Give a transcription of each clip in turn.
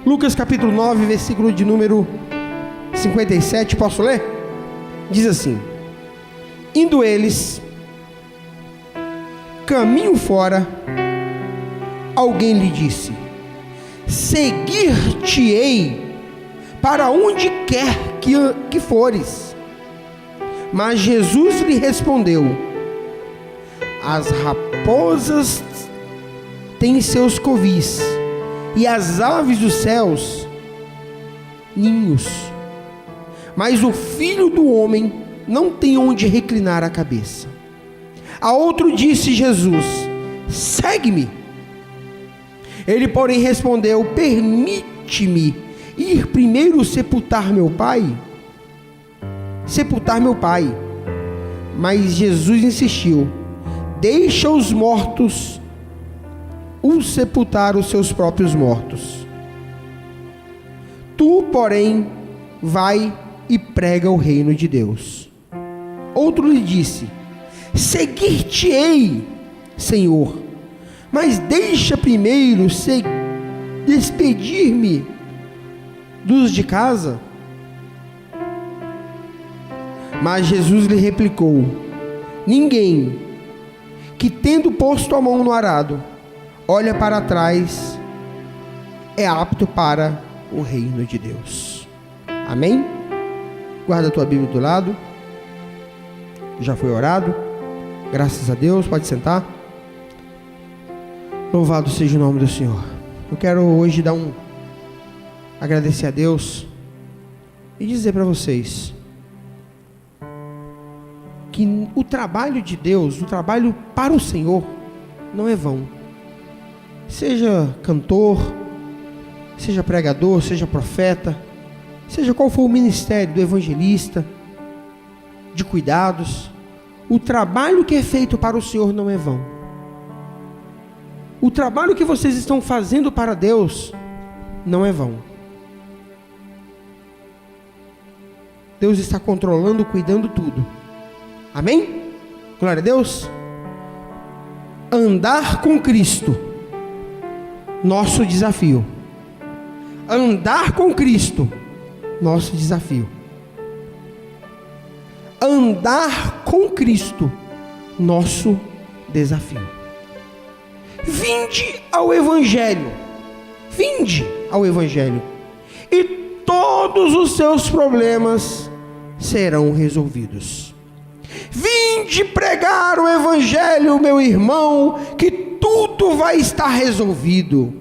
Lucas capítulo 9, versículo de número 57, posso ler? Diz assim: indo eles caminho fora, alguém lhe disse: seguir-te-ei para onde quer que fores. Mas Jesus lhe respondeu: as raposas têm seus covis, e as aves dos céus ninhos, mas o Filho do Homem não tem onde reclinar a cabeça. A outro disse Jesus: segue-me. Ele, porém, respondeu: permite-me ir primeiro sepultar meu pai. Mas Jesus insistiu: deixa os mortos sepultar os seus próprios mortos. Tu, porém, vai e prega o reino de Deus. Outro lhe disse: seguir-te-ei, Senhor, mas deixa primeiro despedir-me dos de casa. Mas Jesus lhe replicou: ninguém que, tendo posto a mão no arado, olha para trás, é apto para o reino de Deus. Amém? Guarda a tua Bíblia do lado. Já foi orado, graças a Deus. Pode sentar. Louvado seja o nome do Senhor. Eu quero hoje agradecer a Deus e dizer para vocês que o trabalho de Deus, o trabalho para o Senhor, não é vão. Seja cantor, seja pregador, seja profeta, seja qual for o ministério do evangelista, de cuidados, o trabalho que é feito para o Senhor não é vão. O trabalho que vocês estão fazendo para Deus não é vão. Deus está controlando, cuidando tudo. Amém? Glória a Deus. Andar com Cristo, nosso desafio. Andar com Cristo, nosso desafio. Andar com Cristo, nosso desafio. Vinde ao Evangelho. Vinde ao Evangelho, e todos os seus problemas serão resolvidos. Vinde pregar o Evangelho, meu irmão, que tudo vai estar resolvido.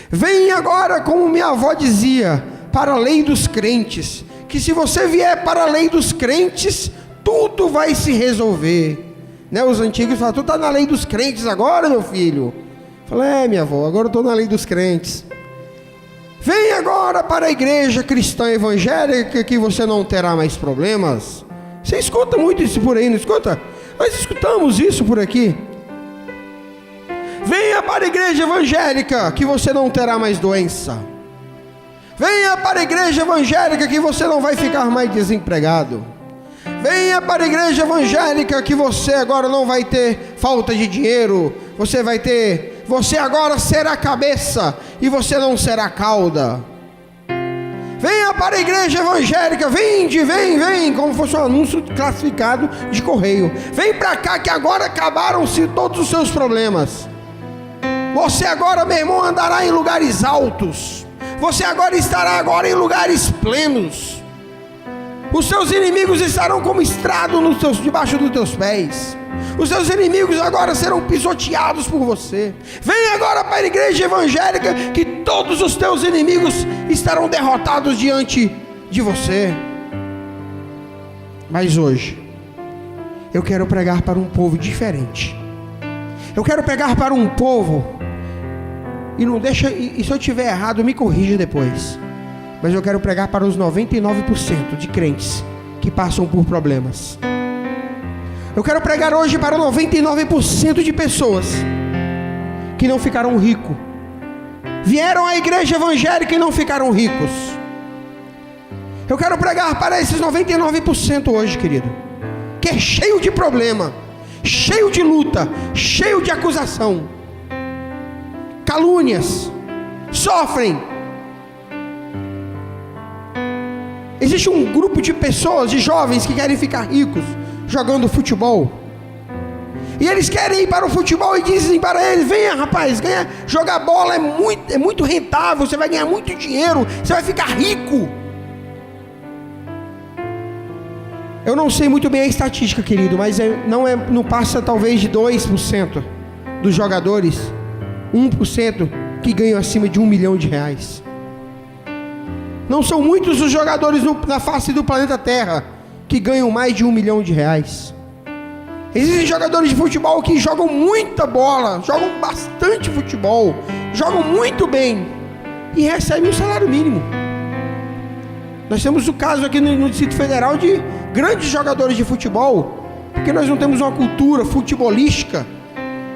Vem agora, como minha avó dizia, para a lei dos crentes, que se você vier para a lei dos crentes, tudo vai se resolver, né? Os antigos falam: tu está na lei dos crentes agora, meu filho? Eu falei: minha avó, agora eu estou na lei dos crentes. Vem agora para a igreja cristã evangélica, que você não terá mais problemas. Você escuta muito isso por aí, não escuta? Nós escutamos isso por aqui. Venha para a igreja evangélica, que você não terá mais doença. Venha para a igreja evangélica, que você não vai ficar mais desempregado. Venha para a igreja evangélica, que você agora não vai ter falta de dinheiro. Você agora será cabeça e você não será cauda. Venha para a igreja evangélica, vem, como fosse um anúncio classificado de correio. Vem para cá, que agora acabaram-se todos os seus problemas. Você agora, meu irmão, andará em lugares altos. Você agora estará em lugares plenos. Os seus inimigos estarão como estrado debaixo dos teus pés. Os seus inimigos agora serão pisoteados por você. Vem agora para a igreja evangélica, que todos os teus inimigos estarão derrotados diante de você. Mas hoje eu quero pregar para um povo diferente. Eu quero pregar para um povo, e se eu estiver errado, me corrija depois, mas eu quero pregar para os 99% de crentes que passam por problemas. Eu quero pregar hoje para 99% de pessoas que não ficaram ricos, vieram à igreja evangélica e não ficaram ricos. Eu quero pregar para esses 99% hoje, querido, que é cheio de problema, cheio de luta, cheio de acusação, calúnias, sofrem, Existe um grupo de pessoas, de jovens que querem ficar ricos jogando futebol. E eles querem ir para o futebol e dizem para eles: venha rapaz, jogar bola é muito rentável, você vai ganhar muito dinheiro, você vai ficar rico. Eu não sei muito bem a estatística, querido, mas não passa talvez de 2% dos jogadores, 1% que ganham acima de R$1 milhão. Não são muitos os jogadores na face do planeta Terra que ganham mais de R$1 milhão. Existem jogadores de futebol que jogam muita bola, jogam bastante futebol, jogam muito bem e recebem um salário mínimo. Nós temos o caso aqui no Distrito Federal de grandes jogadores de futebol, porque nós não temos uma cultura futebolística.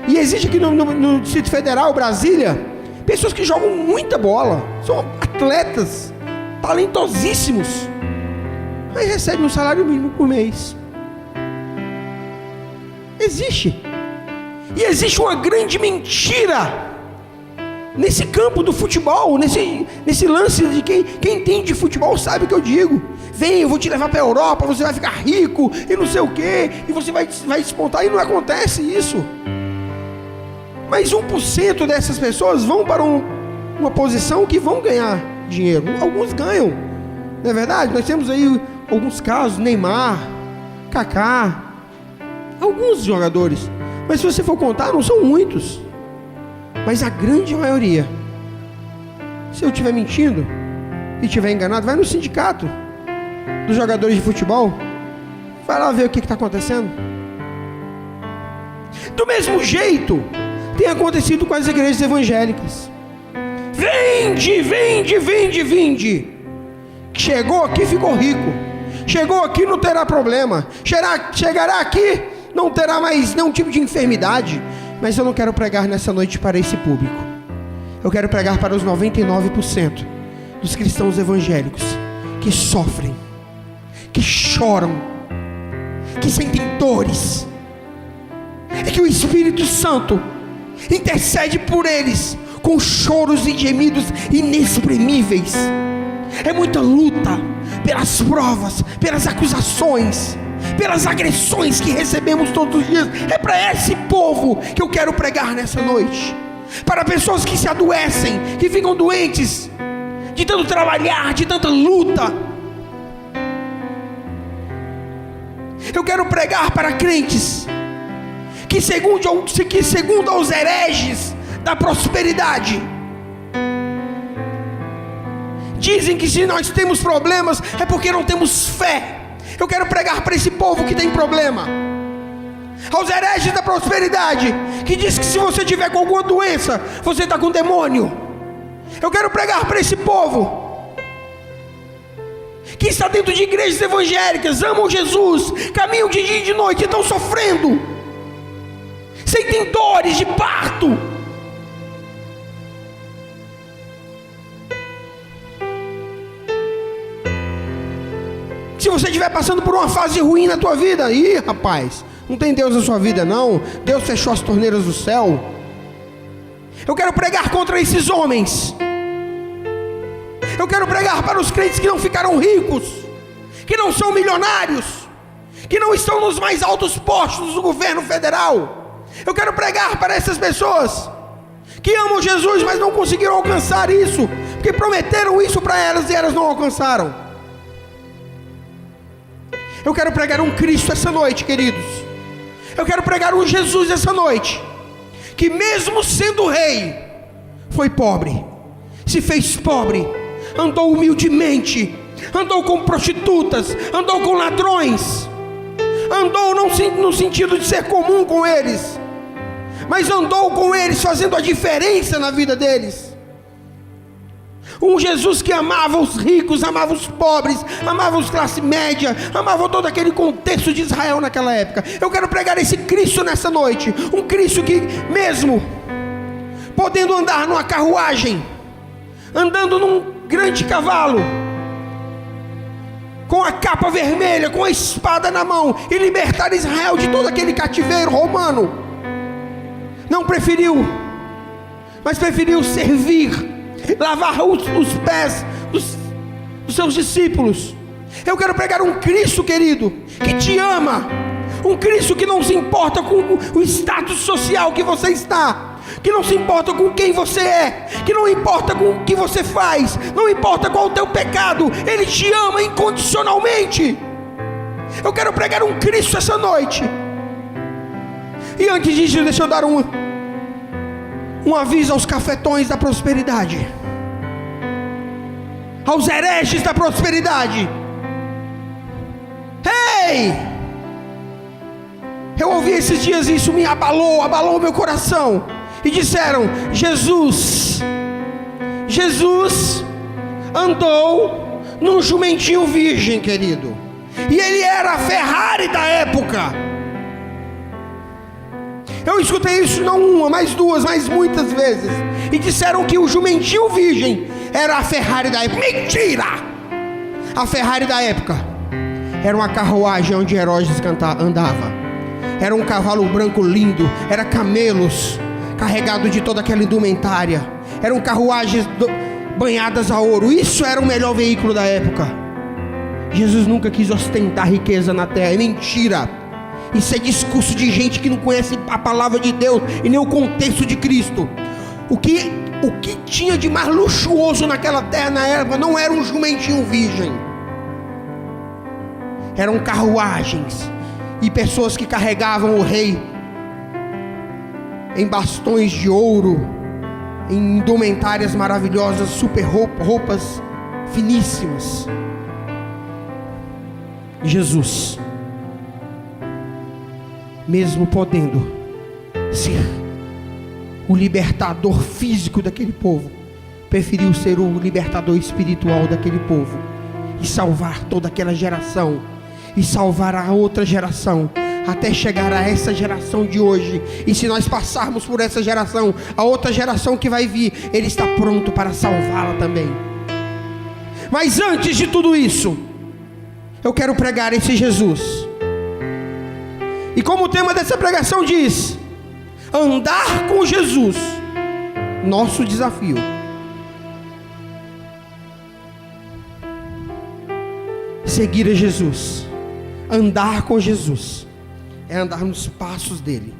E existe aqui no Distrito Federal, Brasília, pessoas que jogam muita bola, são atletas talentosíssimos, mas recebem um salário mínimo por mês. Existe. E existe uma grande mentira nesse campo do futebol, nesse lance de quem entende de futebol sabe o que eu digo. Vem, eu vou te levar para a Europa, você vai ficar rico e não sei o que, e você vai despontar, e não acontece isso. Mas 1% dessas pessoas vão para uma posição que vão ganhar dinheiro. Alguns ganham, não é verdade? Nós temos aí alguns casos, Neymar, Kaká, alguns jogadores, mas se você for contar, não são muitos, mas a grande maioria. Se eu estiver mentindo e estiver enganado, vai no sindicato dos jogadores de futebol, vai lá ver o que está acontecendo. Do mesmo jeito tem acontecido com as igrejas evangélicas. Vende. Chegou aqui, ficou rico. Chegou aqui, não terá problema. Chegará aqui, não terá mais nenhum tipo de enfermidade. Mas eu não quero pregar nessa noite para esse público. Eu quero pregar para os 99% dos cristãos evangélicos que sofrem, que choram, que sentem dores. É que o Espírito Santo intercede por eles com choros e gemidos inexprimíveis. É muita luta pelas provas, pelas acusações, pelas agressões que recebemos todos os dias. É para esse povo que eu quero pregar nessa noite. Para pessoas que se adoecem, que ficam doentes de tanto trabalhar, de tanta luta. Eu quero pregar para crentes que segundo aos hereges da prosperidade, dizem que se nós temos problemas é porque não temos fé. Eu quero pregar para esse povo que tem problema, aos hereges da prosperidade, que diz que se você tiver com alguma doença, você está com demônio. Eu quero pregar para esse povo que está dentro de igrejas evangélicas, amam Jesus, caminham de dia e de noite, estão sofrendo, sentem dores de parto. Se você estiver passando por uma fase ruim na tua vida, rapaz, não tem Deus na sua vida não, Deus fechou as torneiras do céu. Eu quero pregar contra esses homens. Eu quero pregar para os crentes que não ficaram ricos, que não são milionários, que não estão nos mais altos postos do governo federal. Eu quero pregar para essas pessoas que amam Jesus, mas não conseguiram alcançar isso, porque prometeram isso para elas e elas não alcançaram. Eu quero pregar um Cristo essa noite, queridos. Eu quero pregar um Jesus essa noite, que mesmo sendo rei, foi pobre, se fez pobre, andou humildemente, andou com prostitutas, andou com ladrões, andou não no sentido de ser comum com eles, mas andou com eles fazendo a diferença na vida deles. Um Jesus que amava os ricos, amava os pobres, amava os classe média, amava todo aquele contexto de Israel naquela época. Eu quero pregar esse Cristo nessa noite, um Cristo que mesmo podendo andar numa carruagem, andando num grande cavalo, com a capa vermelha, com a espada na mão, e libertar Israel de todo aquele cativeiro romano, não preferiu, mas preferiu servir, lavar os pés dos seus discípulos, Eu quero pregar um Cristo, querido, que te ama. Um Cristo que não se importa com o status social que você está, que não se importa com quem você é, que não importa com o que você faz, não importa qual o teu pecado. Ele te ama incondicionalmente. Eu quero pregar um Cristo essa noite. E antes disso, deixa eu dar um aviso aos cafetões da prosperidade, aos hereges da prosperidade. Ei! Eu ouvi esses dias isso, me abalou meu coração. E disseram: Jesus andou num jumentinho virgem, querido, e ele era a Ferrari da época. Eu escutei isso não uma, mas duas, mas muitas vezes. E disseram que o jumentinho virgem era a Ferrari da época. Mentira! A Ferrari da época era uma carruagem onde Herodes andava. Era um cavalo branco lindo, era camelos carregado de toda aquela indumentária, eram carruagens banhadas a ouro. Isso era o melhor veículo da época. Jesus nunca quis ostentar riqueza na terra. É mentira. Isso é discurso de gente que não conhece a palavra de Deus e nem o contexto de Cristo. O que tinha de mais luxuoso naquela terra na época não era um jumentinho virgem, eram carruagens e pessoas que carregavam o rei em bastões de ouro, em indumentárias maravilhosas, super roupas finíssimas. Jesus, mesmo podendo ser o libertador físico daquele povo, preferiu ser o libertador espiritual daquele povo e salvar toda aquela geração, e salvar a outra geração, até chegar a essa geração de hoje. E se nós passarmos por essa geração, a outra geração que vai vir, Ele está pronto para salvá-la também. Mas antes de tudo isso, eu quero pregar esse Jesus. E como o tema dessa pregação diz, andar com Jesus, nosso desafio. Seguir a Jesus, andar com Jesus, é andar nos passos dele,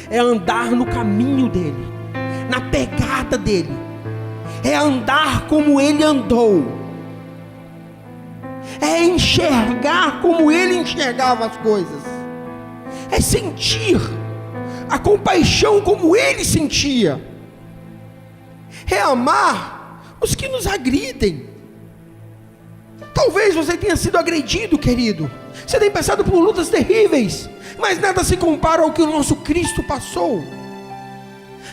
é andar no caminho dele, na pegada dele, é andar como ele andou, é enxergar como ele enxergava as coisas, é sentir a compaixão como ele sentia, é amar os que nos agridem. Talvez você tenha sido agredido, querido, você tem passado por lutas terríveis, mas nada se compara ao que o nosso Cristo passou.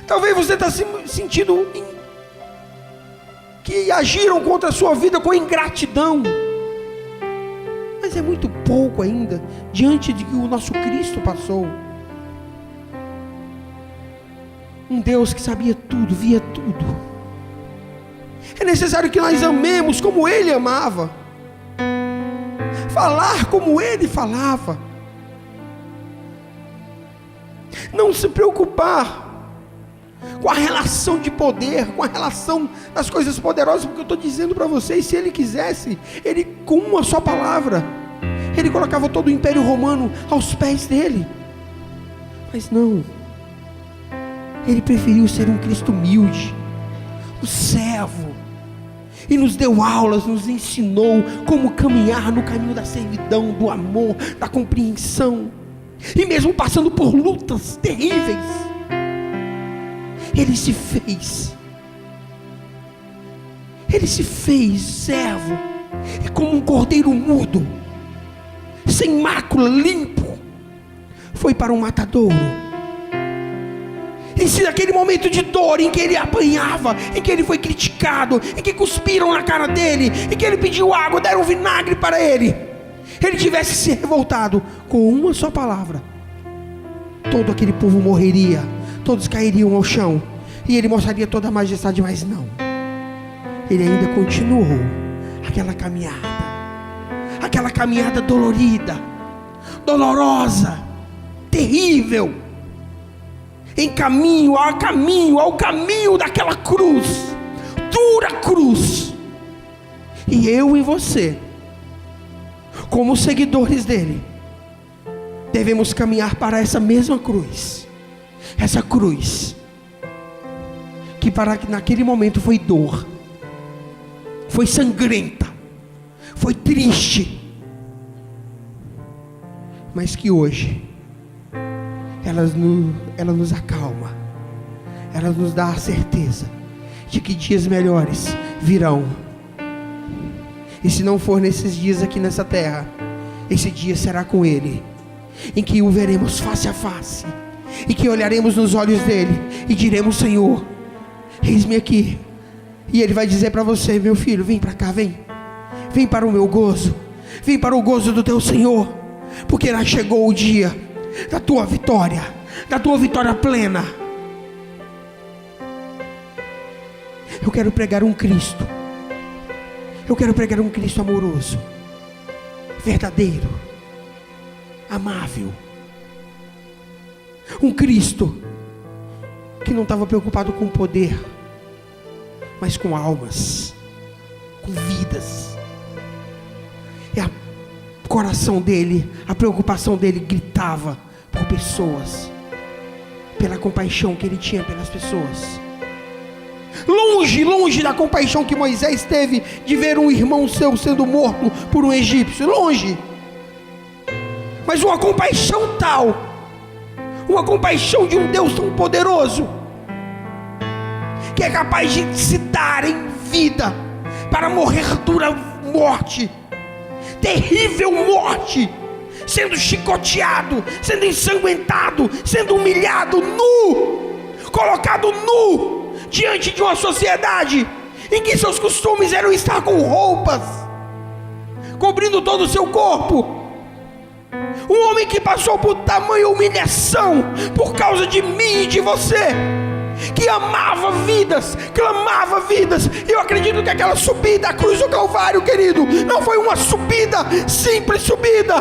Talvez você está se sentindo que agiram contra a sua vida com ingratidão, mas é muito pouco ainda diante de que o nosso Cristo passou. Um Deus que sabia tudo, via tudo. É necessário que nós amemos como Ele amava, falar como Ele falava, não se preocupar com a relação de poder, com a relação das coisas poderosas, porque eu estou dizendo para vocês, se Ele quisesse, Ele com uma só palavra, Ele colocava todo o Império Romano aos pés dele, mas não, Ele preferiu ser um Cristo humilde, um servo, e nos deu aulas, nos ensinou como caminhar no caminho da servidão, do amor, da compreensão, e mesmo passando por lutas terríveis, Ele se fez servo, e como um cordeiro mudo, sem mácula, limpo, foi para um matadouro. E se naquele momento de dor em que ele apanhava, em que ele foi criticado, em que cuspiram na cara dele, em que ele pediu água, deram vinagre para ele, ele tivesse se revoltado com uma só palavra, todo aquele povo morreria, todos cairiam ao chão, e ele mostraria toda a majestade. Mas não, ele ainda continuou aquela caminhada dolorida, dolorosa, terrível, ao caminho daquela cruz, dura cruz. E eu e você como seguidores dele, devemos caminhar para essa mesma cruz. Essa cruz que naquele momento foi dor, foi sangrenta, foi triste, mas que hoje ela nos acalma, ela nos dá a certeza de que dias melhores virão. E se não for nesses dias aqui nessa terra, esse dia será com Ele, em que o veremos face a face, e que olharemos nos olhos dele e diremos: Senhor, eis-me aqui. E Ele vai dizer para você: meu filho, vem para cá, vem para o meu gozo, vem para o gozo do teu Senhor, porque lá chegou o dia da tua vitória plena. Eu quero pregar um Cristo, eu quero pregar um Cristo amoroso, verdadeiro, amável, um Cristo que não estava preocupado com poder, mas com almas, com vidas. E o coração dele, a preocupação dele gritava por pessoas, pela compaixão que ele tinha pelas pessoas. Longe da compaixão que Moisés teve de ver um irmão seu sendo morto por um egípcio, longe. Mas uma compaixão tal, uma compaixão de um Deus tão poderoso, que é capaz de se dar em vida para morrer dura morte, terrível morte, sendo chicoteado, sendo ensanguentado, sendo humilhado, nu, colocado nu diante de uma sociedade em que seus costumes eram estar com roupas cobrindo todo o seu corpo. Um homem que passou por tamanha humilhação por causa de mim e de você, que amava vidas, clamava vidas. E eu acredito que aquela subida à cruz do Calvário, querido, não foi uma subida, simples subida,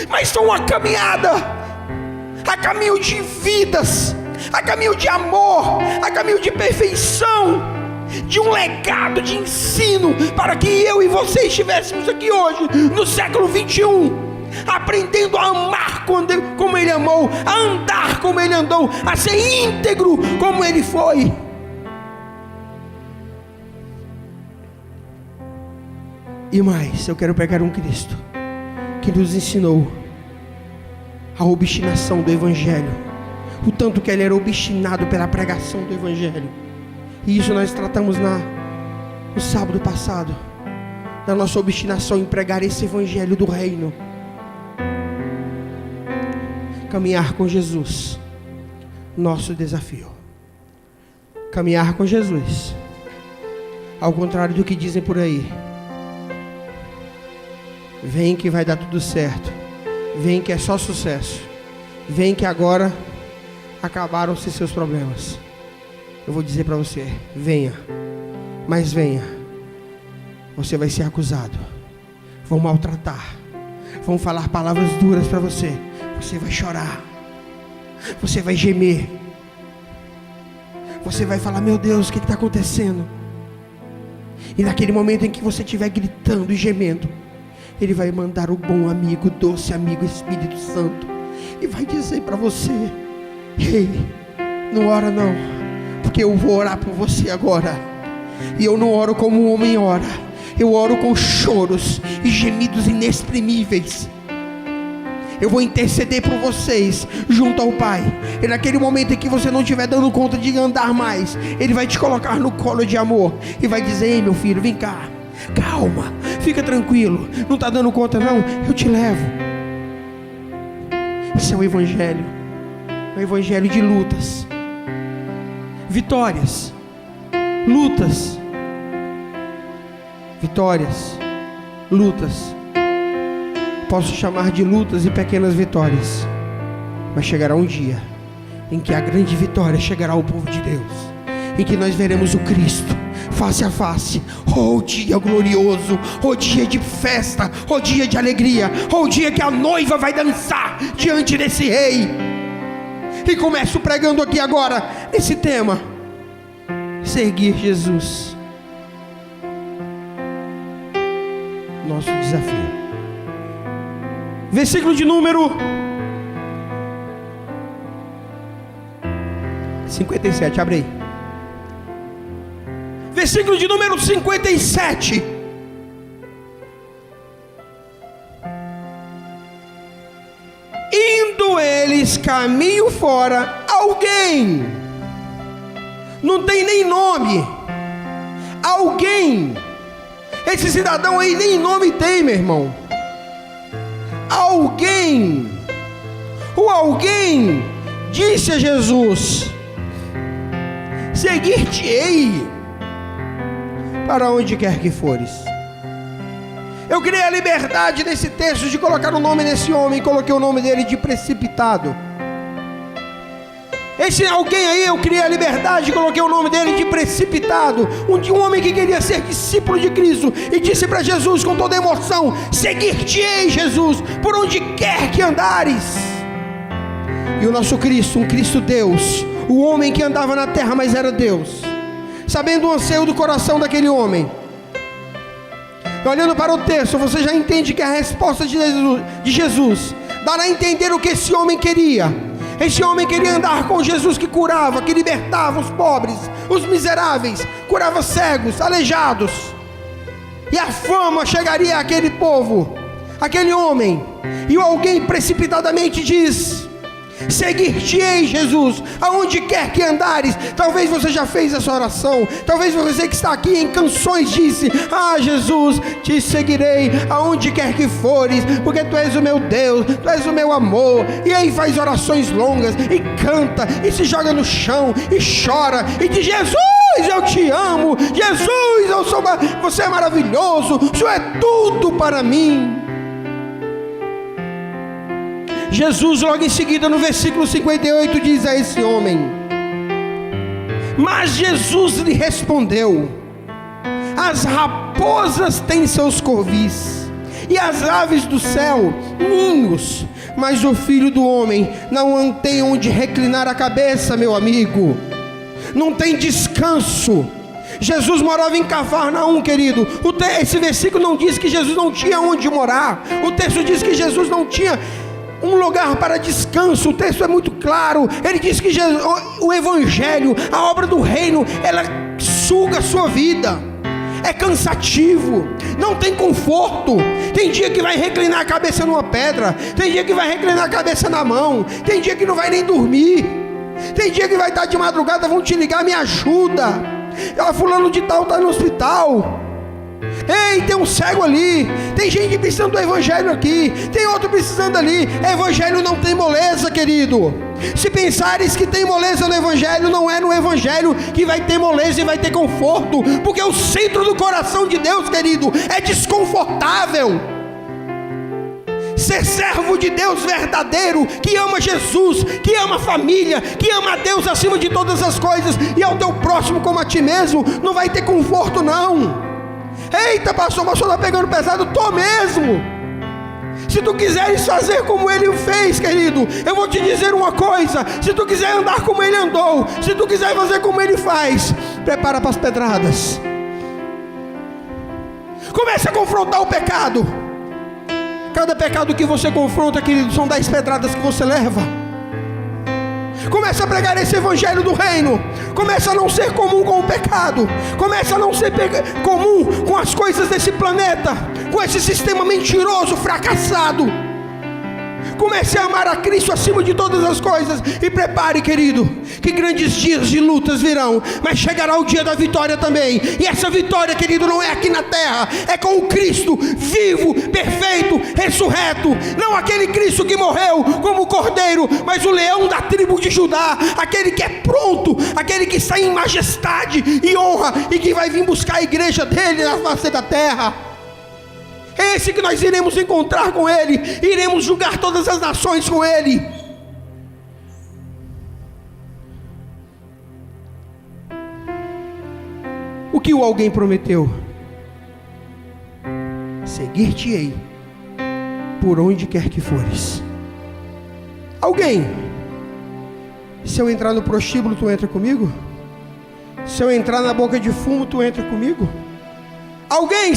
mas foi uma caminhada a caminho de vidas, a caminho de amor, a caminho de perfeição, de um legado de ensino, para que eu e você estivéssemos aqui hoje, no século 21, aprendendo a amar como Ele amou, a andar como Ele andou, a ser íntegro como Ele foi. E mais, eu quero pregar um Cristo que nos ensinou a obstinação do Evangelho, o tanto que Ele era obstinado pela pregação do Evangelho. E isso nós tratamos no sábado passado, da nossa obstinação em pregar esse Evangelho do Reino. Caminhar com Jesus, nosso desafio. Caminhar com Jesus, ao contrário do que dizem por aí. Vem que vai dar tudo certo, vem que é só sucesso, vem que agora acabaram-se seus problemas. Eu vou dizer para você: venha, mas venha, você vai ser acusado, vão maltratar, vão falar palavras duras para você. Você vai chorar, você vai gemer, você vai falar: meu Deus, o que está acontecendo? E naquele momento em que você estiver gritando e gemendo, Ele vai mandar o bom amigo, doce amigo Espírito Santo, e vai dizer para você: ei, não ora não, porque eu vou orar por você agora. E eu não oro como um homem ora, eu oro com choros e gemidos inexprimíveis. Eu vou interceder por vocês junto ao Pai. E naquele momento em que você não estiver dando conta de andar mais, Ele vai te colocar no colo de amor e vai dizer: ei, meu filho, vem cá, calma, fica tranquilo, não está dando conta não, eu te levo. Esse é o Evangelho, um Evangelho de lutas, vitórias, lutas, vitórias, lutas. Posso chamar de lutas e pequenas vitórias, mas chegará um dia em que a grande vitória chegará ao povo de Deus, em que nós veremos o Cristo face a face. Oh, dia glorioso, oh, dia de festa, oh, dia de alegria, oh, dia que a noiva vai dançar diante desse rei. E começo pregando aqui agora esse tema: seguir Jesus. Nosso desafio. versículo de número 57, abre aí. Versículo de número 57. Indo eles caminho fora, alguém, não tem nem nome, alguém, esse cidadão aí nem nome tem, meu irmão. O alguém disse a Jesus: seguir-te-ei para onde quer que fores. Eu criei a liberdade nesse texto de colocar o nome nesse homem, coloquei o nome dele de precipitado. Esse alguém aí, eu criei a liberdade e coloquei o nome dele de precipitado. Um homem que queria ser discípulo de Cristo e disse para Jesus com toda emoção: seguir-te-ei, Jesus, por onde quer que andares. E o nosso Cristo, um Cristo Deus, o homem que andava na terra, mas era Deus, sabendo o anseio do coração daquele homem, olhando para o texto, você já entende que a resposta de Jesus dará a entender o que esse homem queria. Esse homem queria andar com Jesus, que curava, que libertava os pobres, os miseráveis, curava cegos, aleijados. E a fama chegaria àquele povo, àquele homem. E alguém precipitadamente diz: seguir-te-ei, Jesus, aonde quer que andares. Talvez você já fez essa oração. Talvez você que está aqui em canções disse: ah, Jesus, te seguirei aonde quer que fores, porque tu és o meu Deus, tu és o meu amor. E aí faz orações longas e canta e se joga no chão e chora e diz: Jesus, eu te amo, Jesus, você é maravilhoso, o Senhor é tudo para mim. Jesus logo em seguida, no versículo 58, diz a esse homem: mas Jesus lhe respondeu: as raposas têm seus covis, e as aves do céu ninhos, mas o Filho do Homem não tem onde reclinar a cabeça. Meu amigo, não tem descanso. Jesus morava em Cafarnaum, querido. Esse versículo não diz que Jesus não tinha onde morar. O texto diz que Jesus não tinha um lugar para descanso. O texto é muito claro. Ele diz que o Evangelho, a obra do reino, ela suga a sua vida. É cansativo, não tem conforto. Tem dia que vai reclinar a cabeça numa pedra, tem dia que vai reclinar a cabeça na mão, tem dia que não vai nem dormir, tem dia que vai estar de madrugada, vão te ligar: me ajuda, fulano de tal está no hospital. Ei, tem um cego ali, tem gente precisando do Evangelho aqui, tem outro precisando ali. Evangelho não tem moleza, querido. Se pensares que tem moleza no Evangelho, não é no Evangelho que vai ter moleza e vai ter conforto, porque o centro do coração de Deus, querido, é desconfortável. Ser servo de Deus verdadeiro, que ama Jesus, que ama a família, que ama a Deus acima de todas as coisas, e ao teu próximo como a ti mesmo, não vai ter conforto não. Eita, pastor, está pegando pesado. Tô mesmo. Se tu quiseres fazer como ele fez, querido, eu vou te dizer uma coisa: se tu quiser andar como ele andou, se tu quiser fazer como ele faz, prepara para as pedradas. Comece a confrontar o pecado. Cada pecado que você confronta, querido, são 10 pedradas que você leva. Comece a pregar esse Evangelho do reino. Comece a não ser comum com o pecado. Comece a não ser comum com as coisas desse planeta, com esse sistema mentiroso, fracassado. Comece a amar a Cristo acima de todas as coisas. E prepare, querido, que grandes dias de lutas virão, mas chegará o dia da vitória também. E essa vitória, querido, não é aqui na terra, é com o Cristo vivo, perfeito, ressurreto. Não aquele Cristo que morreu como cordeiro, mas o leão da tribo de Judá, aquele que é pronto, aquele que está em majestade e honra, e que vai vir buscar a igreja dele na face da terra. É esse que nós iremos encontrar com ele, iremos julgar todas as nações com ele. O que o alguém prometeu? Seguir-te-ei por onde quer que fores. Alguém, se eu entrar no prostíbulo, tu entra comigo? Se eu entrar na boca de fumo, tu entra comigo? Alguém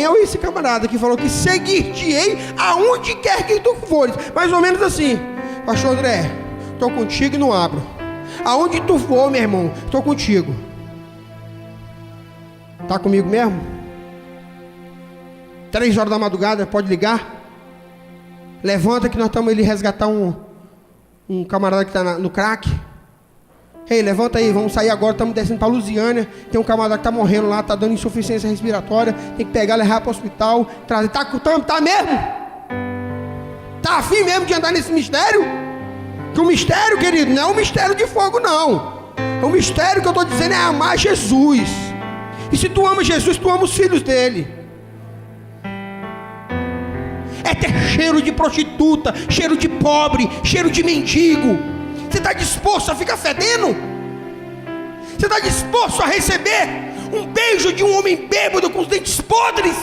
é esse camarada que falou que seguir-te-ei aonde quer que tu fores. Mais ou menos assim: pastor André, estou contigo e não abro. Aonde tu for, meu irmão, estou contigo. Está comigo mesmo? 3 horas da madrugada, pode ligar? Levanta que nós estamos ali resgatar um camarada que está no crack. Ei, levanta aí, vamos sair agora, estamos descendo para Lusiânia. Tem um camarada que está morrendo lá, está dando insuficiência respiratória. Tem que pegar, levar para o hospital, trazer. Tá mesmo? Tá afim mesmo de andar nesse mistério? Que o mistério, querido, não é um mistério de fogo, não. O mistério que eu estou dizendo é amar Jesus. E se tu ama Jesus, tu ama os filhos dele. É ter cheiro de prostituta, cheiro de pobre, cheiro de mendigo. Você está disposto a ficar fedendo? Você está disposto a receber um beijo de um homem bêbado com os dentes podres?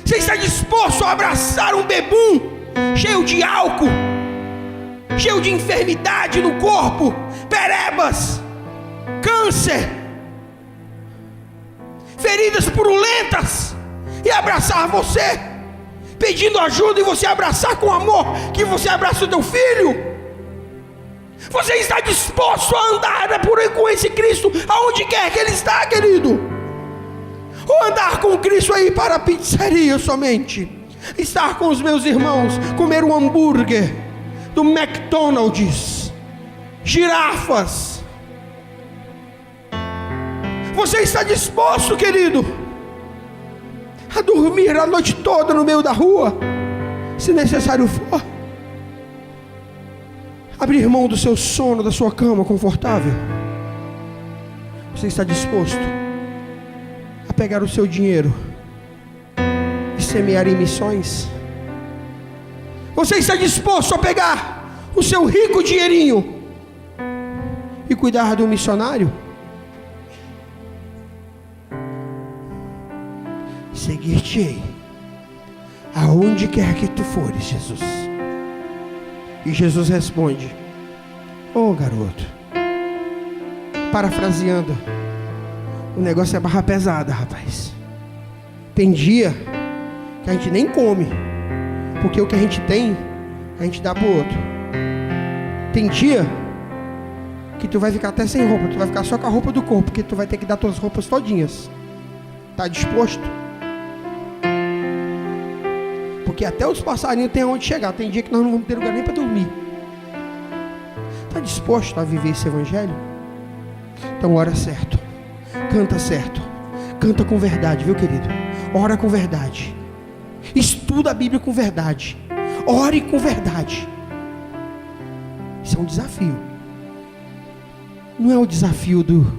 Você está disposto a abraçar um bebum cheio de álcool, cheio de enfermidade no corpo, perebas, câncer, feridas purulentas, e abraçar você, pedindo ajuda, e você abraçar com amor que você abraça o teu filho? Você está disposto a andar por aí com esse Cristo aonde quer que ele está, querido? Ou andar com Cristo aí para a pizzaria somente? Estar com os meus irmãos, comer um hambúrguer do McDonald's, girafas? Você está disposto, querido, a dormir a noite toda no meio da rua, se necessário for? Abrir mão do seu sono, da sua cama confortável? Você está disposto a pegar o seu dinheiro e semear em missões? Você está disposto a pegar o seu rico dinheirinho e cuidar de um missionário? Seguir-te-ei aonde quer que tu fores, Jesus. E Jesus responde: ô garoto, parafraseando, o negócio é barra pesada, rapaz. Tem dia que a gente nem come, porque o que a gente tem, a gente dá pro outro. Tem dia que tu vai ficar até sem roupa, tu vai ficar só com a roupa do corpo, porque tu vai ter que dar tuas roupas todinhas. Tá disposto? Porque até os passarinhos têm aonde chegar. Tem dia que nós não vamos ter lugar nem para dormir. Está disposto a viver esse evangelho? Então ora certo, canta com verdade, viu, querido? Ora com verdade, estuda a Bíblia com verdade, ore com verdade. Isso é um desafio. Não é o desafio do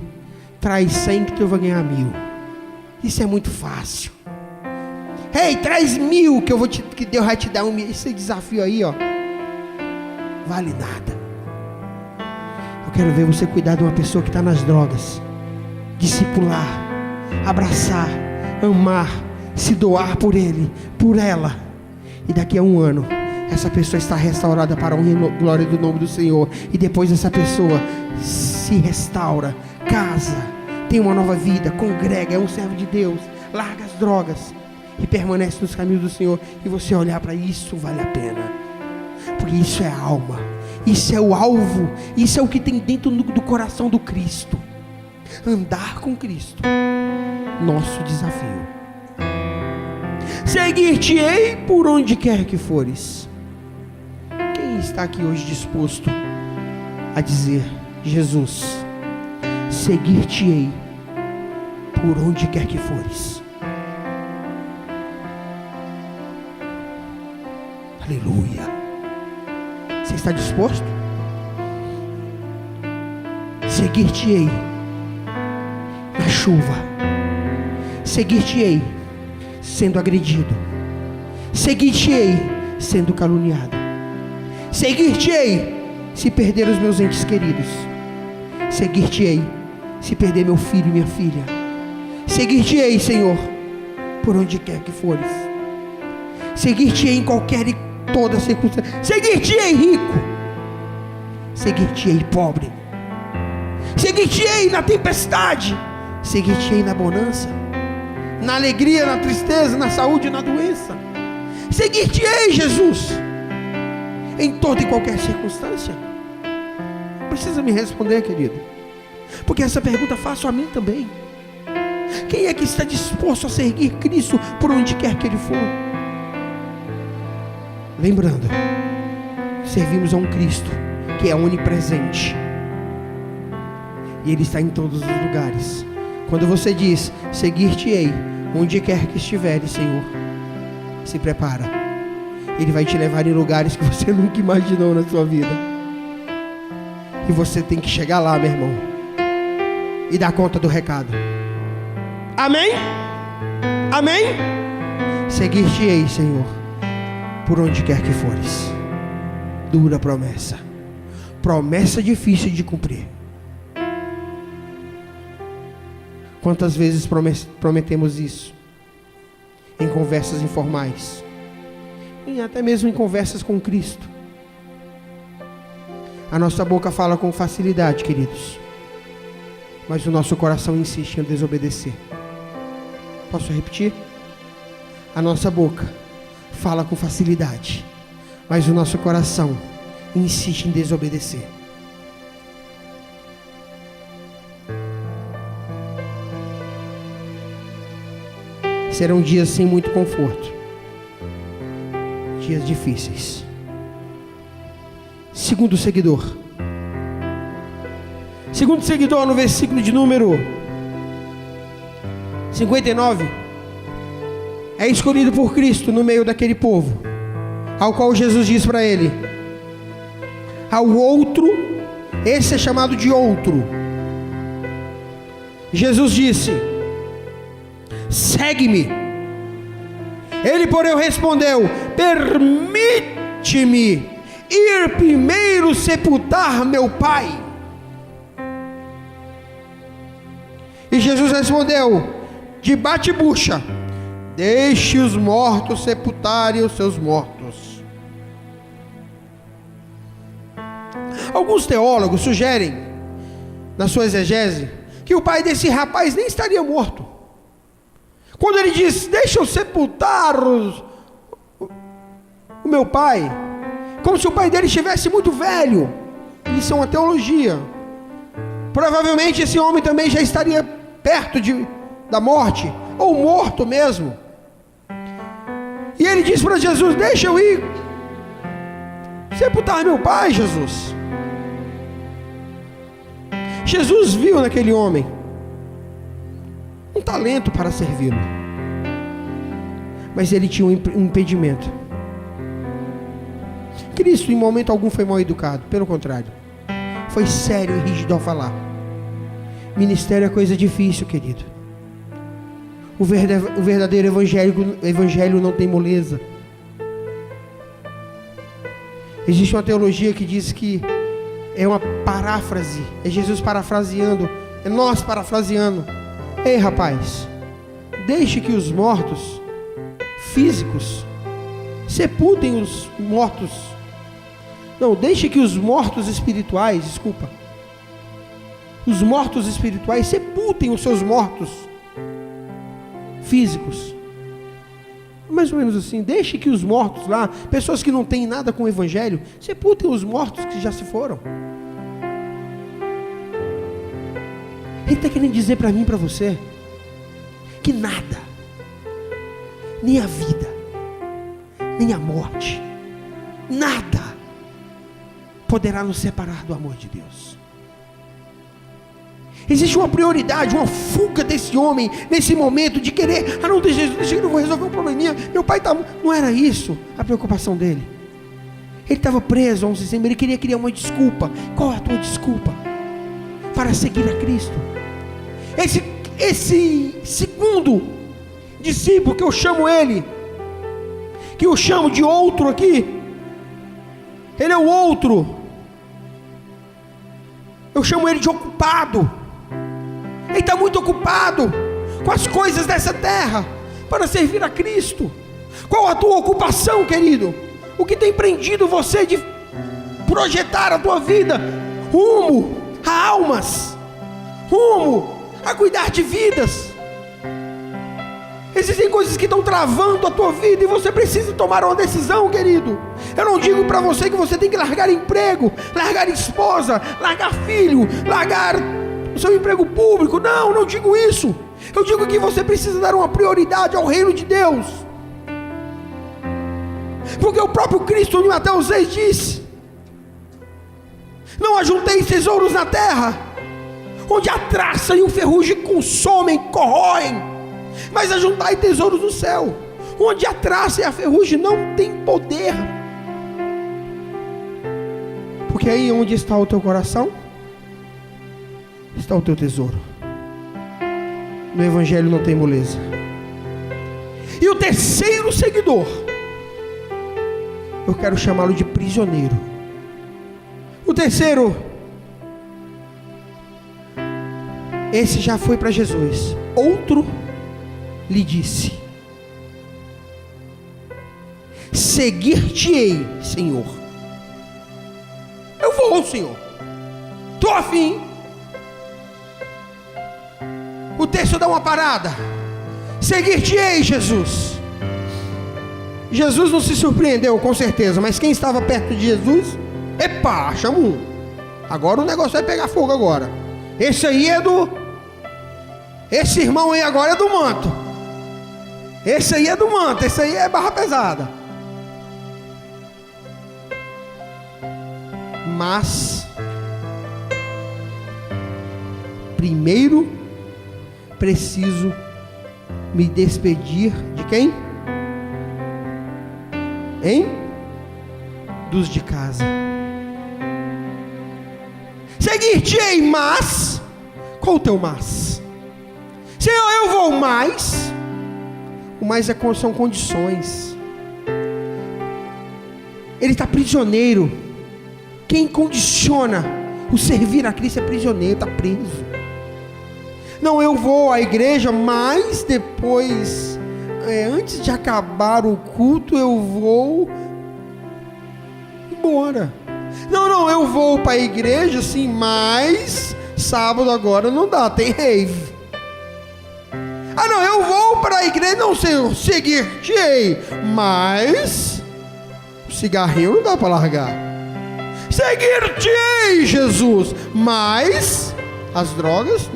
traz 100 que tu vai ganhar 1000. Isso é muito fácil. Ei, traz 1000 que Deus vai te dar 1.000. Esse desafio aí, ó, vale nada. Eu quero ver você cuidar de uma pessoa que está nas drogas, discipular, abraçar, amar, se doar por ele, por ela. E daqui a 1 ano, essa pessoa está restaurada para a honra e glória do nome do Senhor. E depois essa pessoa se restaura, casa, tem uma nova vida, congrega, é um servo de Deus, larga as drogas e permanece nos caminhos do Senhor. E você olhar para isso, vale a pena, porque isso é a alma, isso é o alvo, isso é o que tem dentro do coração do Cristo. Andar com Cristo, nosso desafio. Seguir-te-ei por onde quer que fores. Quem está aqui hoje disposto a dizer: Jesus, seguir-te-ei por onde quer que fores? Aleluia. Você está disposto? Seguir-te-ei na chuva, seguir-te-ei sendo agredido, seguir-te-ei sendo caluniado, seguir-te-ei se perder os meus entes queridos, seguir-te-ei se perder meu filho e minha filha, seguir-te-ei, Senhor, por onde quer que fores, seguir-te-ei em qualquer e toda circunstância, seguir-te-ei rico, seguir-te-ei pobre, seguir-te-ei na tempestade, Seguir-te-ei na bonança, na alegria, na tristeza, na saúde e na doença. Seguir-te-ei, Jesus, em toda e qualquer circunstância. Precisa me responder, querido, porque essa pergunta faço a mim também. Quem é que está disposto a seguir Cristo por onde quer que Ele for? Lembrando, servimos a um Cristo que é onipresente, e Ele está em todos os lugares. Quando você diz, seguir-te-ei, onde quer que estiveres, Senhor, se prepara, Ele vai te levar em lugares que você nunca imaginou na sua vida, e você tem que chegar lá, meu irmão, e dar conta do recado. Amém? Amém? Seguir-te-ei, Senhor, por onde quer que fores. Dura promessa, promessa difícil de cumprir. Quantas vezes prometemos isso em conversas informais, e até mesmo em conversas com Cristo? A nossa boca fala com facilidade, queridos, mas o nosso coração insiste em desobedecer. Posso repetir? A nossa boca fala com facilidade, mas o nosso coração insiste em desobedecer. Serão dias sem muito conforto, dias difíceis. Segundo seguidor, no versículo de número 59, é escolhido por Cristo no meio daquele povo, ao qual Jesus diz para ele: ao outro, esse é chamado de outro, Jesus disse: segue-me. Ele, porém, respondeu: permite-me ir primeiro sepultar meu pai. E Jesus respondeu de bate-bucha: deixe os mortos sepultarem os seus mortos. Alguns teólogos sugerem, na sua exegese, que o pai desse rapaz nem estaria morto. Quando ele diz: deixa eu sepultar o meu pai, como se o pai dele estivesse muito velho. Isso é uma teologia. Provavelmente esse homem também já estaria perto da morte, ou morto mesmo. E ele diz para Jesus: deixa eu ir sepultar meu pai, Jesus. Jesus viu naquele homem um talento para servi-lo, mas ele tinha um impedimento. Cristo em momento algum foi mal educado, pelo contrário, foi sério e rígido ao falar. Ministério é coisa difícil, querido. O verdadeiro evangelho não tem moleza. Existe uma teologia que diz que é uma paráfrase, é Jesus parafraseando, é nós parafraseando. Ei, rapaz, deixe que os mortos físicos sepultem os mortos. Não, deixe que os mortos espirituais, os mortos espirituais sepultem os seus mortos físicos. Mais ou menos assim, deixe que os mortos lá, pessoas que não têm nada com o evangelho, sepultem os mortos que já se foram. Ele está querendo dizer para mim e para você que nada, nem a vida, nem a morte, nada poderá nos separar do amor de Deus. Existe uma prioridade, uma fuga desse homem nesse momento de querer: não, deixa eu vou resolver um probleminha, meu pai está... Não era isso a preocupação dele. Ele estava preso a um sistema, ele queria criar uma desculpa. Qual é a tua desculpa para seguir a Cristo? Esse segundo discípulo, que eu chamo ele, que eu chamo de outro aqui, ele é o outro, eu chamo ele de ocupado. Ele está muito ocupado com as coisas dessa terra para servir a Cristo. Qual a tua ocupação, querido? O que tem prendido você de projetar a tua vida rumo a almas, rumo a cuidar de vidas. Existem coisas que estão travando a tua vida e você precisa tomar uma decisão, querido. Eu não digo para você que você tem que largar emprego, largar esposa, largar filho, largar o seu emprego público. Não, não digo isso. Eu digo que você precisa dar uma prioridade ao reino de Deus. Porque o próprio Cristo em Mateus 6 disse: não ajunteis tesouros na terra, onde a traça e o ferrugem consomem, corroem, mas ajuntai tesouros no céu, onde a traça e a ferrugem não têm poder. Porque aí onde está o teu coração, está o teu tesouro. No Evangelho não tem moleza. E o terceiro seguidor, eu quero chamá-lo de prisioneiro. O terceiro, esse já foi para Jesus. Outro lhe disse: seguir-te-ei, Senhor. Eu vou, Senhor, estou afim. O texto dá uma parada: seguir-te-ei, Jesus. Jesus não se surpreendeu, com certeza, mas quem estava perto de Jesus, epa, chama um. Agora o negócio vai pegar fogo agora. Esse aí é do... Esse irmão aí agora é do manto. Esse aí é do manto, esse aí é barra pesada. Mas primeiro preciso me despedir de quem? Hein? Dos de casa. Seguir-te-ei, mas... Qual o teu mas? Senhor, eu vou mais. O mais são condições. Ele está prisioneiro. Quem condiciona o servir a Cristo é prisioneiro, está preso. Não, eu vou à igreja, mas depois, antes de acabar o culto, eu vou embora. Não, eu vou para a igreja, sim, mas sábado agora não dá, tem rave. Ah, não, eu vou para a igreja, não sei, seguir-te-ei, mas o cigarrinho não dá para largar. Seguir-te-ei, Jesus, mas as drogas,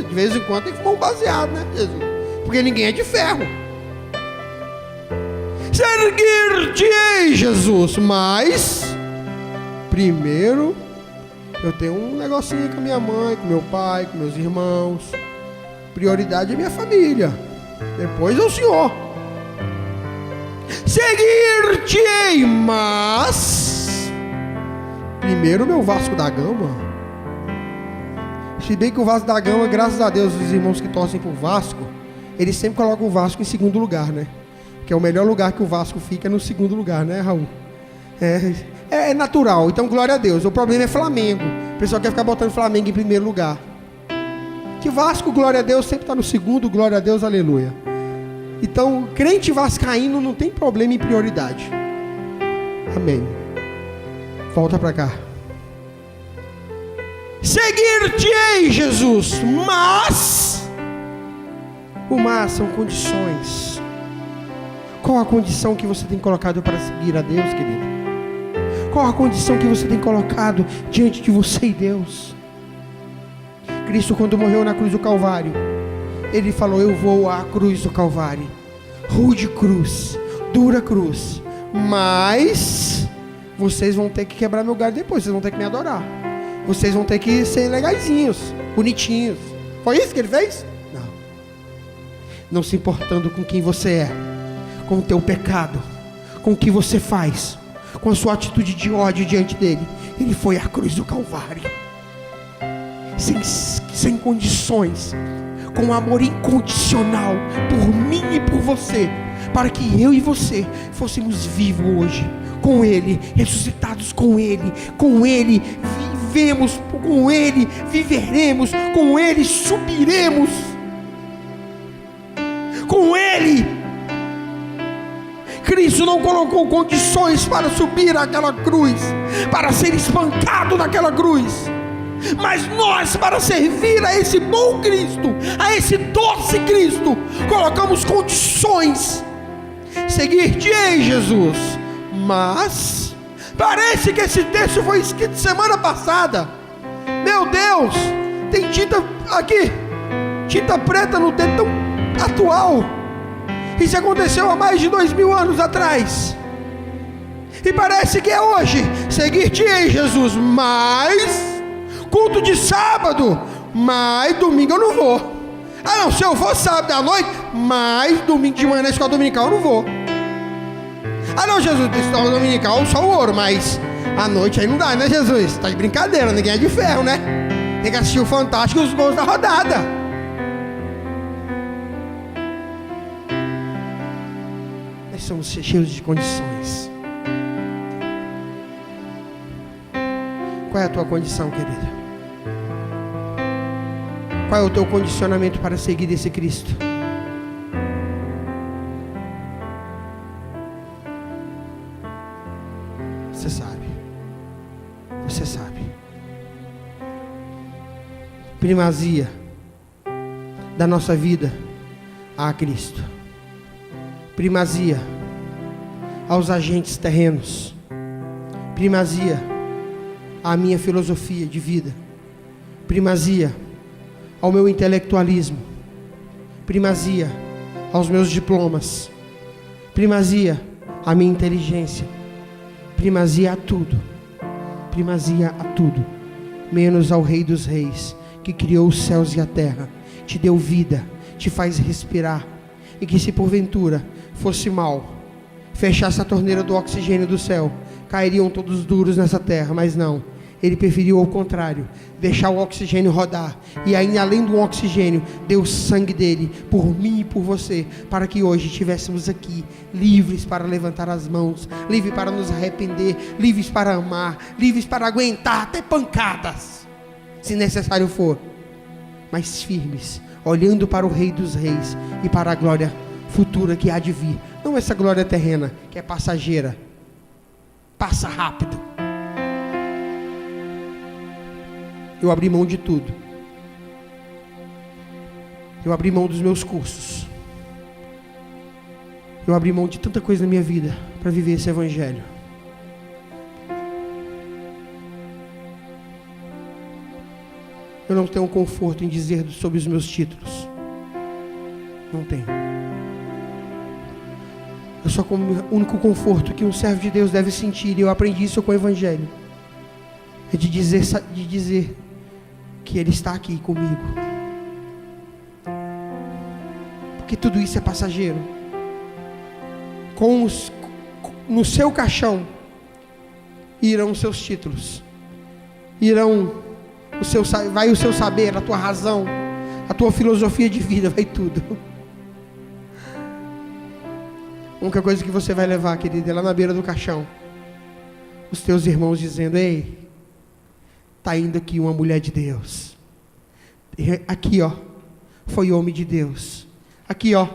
de vez em quando tem que fumar um baseado, né, Jesus? Porque ninguém é de ferro. Seguir-te-ei, Jesus, mas primeiro eu tenho um negocinho com a minha mãe, com meu pai, com meus irmãos. Prioridade é minha família, depois é o Senhor. Seguir-te-ei, mas primeiro meu Vasco da Gama. Se bem que o Vasco da Gama, graças a Deus, os irmãos que torcem por Vasco, eles sempre colocam o Vasco em segundo lugar, né? Que é o melhor lugar que o Vasco fica, é no segundo lugar, né, Raul? É natural, então glória a Deus. O problema é Flamengo. O pessoal quer ficar botando Flamengo em primeiro lugar. Que Vasco, glória a Deus, sempre está no segundo, glória a Deus, aleluia. Então, crente vascaíno não tem problema em prioridade. Amém. Volta para cá. Seguir-te-ei, Jesus, mas o mas são condições. Qual a condição que você tem colocado para seguir a Deus, querido? Qual a condição que você tem colocado diante de você e Deus? Cristo, quando morreu na cruz do Calvário, Ele falou: eu vou à cruz do Calvário, rude cruz, dura cruz, mas vocês vão ter que quebrar meu galho depois, vocês vão ter que me adorar, vocês vão ter que ser legaisinhos, bonitinhos. Foi isso que Ele fez? Não se importando com quem você é, com o teu pecado, com o que você faz, com a sua atitude de ódio diante dele, Ele foi à cruz do Calvário, sem condições, com amor incondicional por mim e por você, para que eu e você fôssemos vivos hoje, com Ele, ressuscitados com Ele vivemos, com Ele viveremos, com Ele subiremos, com Ele. Cristo não colocou condições para subir aquela cruz, para ser espancado naquela cruz. Mas nós, para servir a esse bom Cristo, a esse doce Cristo, colocamos condições. Seguir-te, ei Jesus. Mas parece que esse texto foi escrito semana passada. Meu Deus, tem tinta aqui, tinta preta no dedo, tão atual. Isso aconteceu há mais de 2000 anos atrás. E parece que é hoje. Seguir-te, ei Jesus. Mas culto de sábado, mas domingo eu não vou. Ah não, se eu for sábado à noite, mas domingo de manhã na escola dominical eu não vou. Ah não, Jesus, na escola dominical só o ouro, mas à noite aí não dá, né, Jesus? Tá de brincadeira, ninguém é de ferro, né? Tem que assistir o Fantástico e os gols da rodada. Nós somos cheios de condições. Qual é a tua condição, querida? Qual é o teu condicionamento para seguir esse Cristo? Você sabe. Você sabe. Primazia da nossa vida a Cristo. Primazia aos agentes terrenos. Primazia à minha filosofia de vida. Primazia ao meu intelectualismo. Primazia aos meus diplomas. Primazia à minha inteligência. Primazia a tudo. Primazia a tudo, menos ao Rei dos Reis, que criou os céus e a terra, te deu vida, te faz respirar, e que se porventura fosse mal, fechasse a torneira do oxigênio do céu, cairiam todos duros nessa terra, mas não. Ele preferiu ao contrário, deixar o oxigênio rodar, e ainda além do oxigênio, deu o sangue dele, por mim e por você, para que hoje estivéssemos aqui, livres para levantar as mãos, livres para nos arrepender, livres para amar, livres para aguentar até pancadas, se necessário for, mas firmes, olhando para o Rei dos Reis, e para a glória futura que há de vir, não essa glória terrena, que é passageira, passa rápido. Eu abri mão de tudo. Eu abri mão dos meus cursos. Eu abri mão de tanta coisa na minha vida para viver esse evangelho. Eu não tenho conforto em dizer sobre os meus títulos. Não tenho. Eu só como o único conforto que um servo de Deus deve sentir, e eu aprendi isso com o evangelho, é de dizer que Ele está aqui comigo, porque tudo isso é passageiro. No seu caixão irão os seus títulos, vai o seu saber, a tua razão, a tua filosofia de vida, vai tudo. A única coisa que você vai levar, querido, é lá na beira do caixão, os teus irmãos dizendo: ei, está indo aqui uma mulher de Deus. Aqui, ó, foi homem de Deus. Aqui, ó,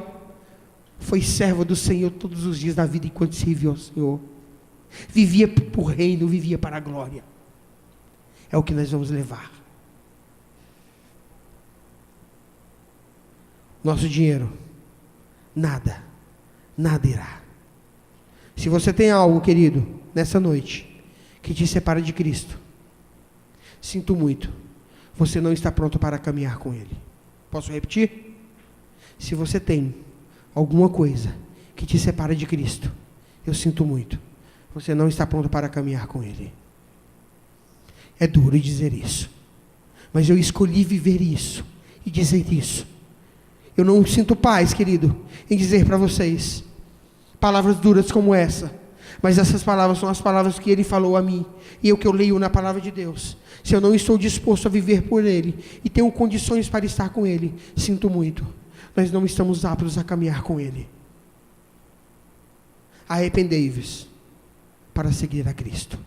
foi servo do Senhor todos os dias da vida enquanto serviu ao Senhor. Vivia para o reino, vivia para a glória. É o que nós vamos levar. Nosso dinheiro, nada irá. Se você tem algo, querido, nessa noite, que te separa de Cristo, sinto muito, você não está pronto para caminhar com Ele. Posso repetir? Se você tem alguma coisa que te separa de Cristo, eu sinto muito, você não está pronto para caminhar com Ele. É duro dizer isso, mas eu escolhi viver isso e dizer isso. Eu não sinto paz, querido, em dizer para vocês palavras duras como essa, mas essas palavras são as palavras que Ele falou a mim, e o que eu leio na palavra de Deus. Se eu não estou disposto a viver por Ele, e tenho condições para estar com Ele, sinto muito, nós não estamos aptos a caminhar com Ele. Arrependei-vos para seguir a Cristo.